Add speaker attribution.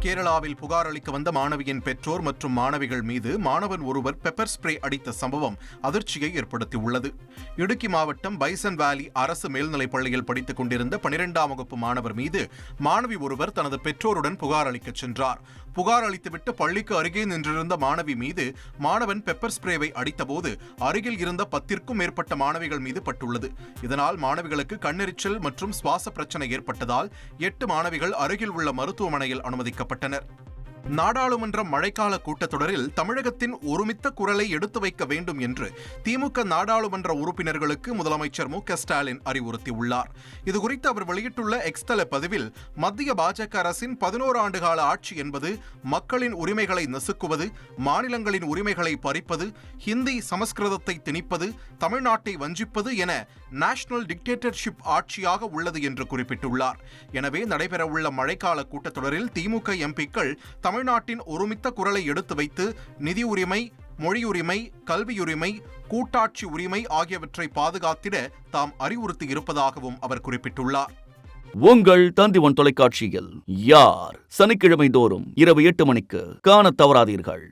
Speaker 1: கேரளாவில் புகார் அளிக்க வந்த மாணவியின் பெற்றோர் மற்றும் மாணவிகள் மீது மாணவன் ஒருவர் பெப்பர் ஸ்ப்ரே அடித்த சம்பவம் அதிர்ச்சியை ஏற்படுத்தியுள்ளது. இடுக்கி மாவட்டம் பைசன் வேலி அரசு மேல்நிலைப் பள்ளியில் படித்துக் கொண்டிருந்த 12ஆம் வகுப்பு மாணவர் மீது மாணவி ஒருவர் தனது பெற்றோருடன் புகார் அளிக்க சென்றார். புகார் அளித்துவிட்டு பள்ளிக்கு அருகே நின்றிருந்த மாணவி மீது மாணவன் பெப்பர் ஸ்ப்ரேவை அடித்தபோது அருகில் இருந்த 10க்கும் மேற்பட்ட மாணவிகள் மீது பட்டுள்ளது. இதனால் மாணவிகளுக்கு கண்ணெரிச்சல் மற்றும் சுவாச பிரச்சனை ஏற்பட்டதால் 8 மாணவிகள் அருகில் உள்ள மருத்துவமனையில் அனுமதிக்கப்பட்டனர். நாடாளுமன்ற மழைக்கால கூட்டத்தொடரில் தமிழகத்தின் ஒருமித்த குரலை எடுத்து வைக்க வேண்டும் என்று திமுக நாடாளுமன்ற உறுப்பினர்களுக்கு முதலமைச்சர் மு.க.ஸ்டாலின் அறிவுறுத்தியுள்ளார். இதுகுறித்து அவர் வெளியிட்டுள்ள எக்ஸ் தள பதிவில், மத்திய பாஜக அரசின் 11 ஆண்டுகால ஆட்சி என்பது மக்களின் உரிமைகளை நசுக்குவது, மாநிலங்களின் உரிமைகளை பறிப்பது, ஹிந்தி சமஸ்கிருதத்தை திணிப்பது, தமிழ்நாட்டை வஞ்சிப்பது என நேஷனல் டிக்டேட்டர்ஷிப் ஆட்சியாக உள்ளது என்று குறிப்பிட்டுள்ளார். எனவே நடைபெறவுள்ள மழைக்கால கூட்டத்தொடரில் திமுக எம்பிக்கள் தமிழ்நாட்டின் ஒருமித்த குரலை எடுத்து வைத்து நிதி உரிமை, மொழியுரிமை, கல்வியுரிமை, கூட்டாட்சி உரிமை ஆகியவற்றை பாதுகாத்திட தாம் அறிவுறுத்தி இருப்பதாகவும் அவர் குறிப்பிட்டுள்ளார்.
Speaker 2: உங்கள் தந்திவன் தொலைக்காட்சியில் யார் சனிக்கிழமை தோறும் இரவு 8 மணிக்கு காணத் தவறாதீர்கள்.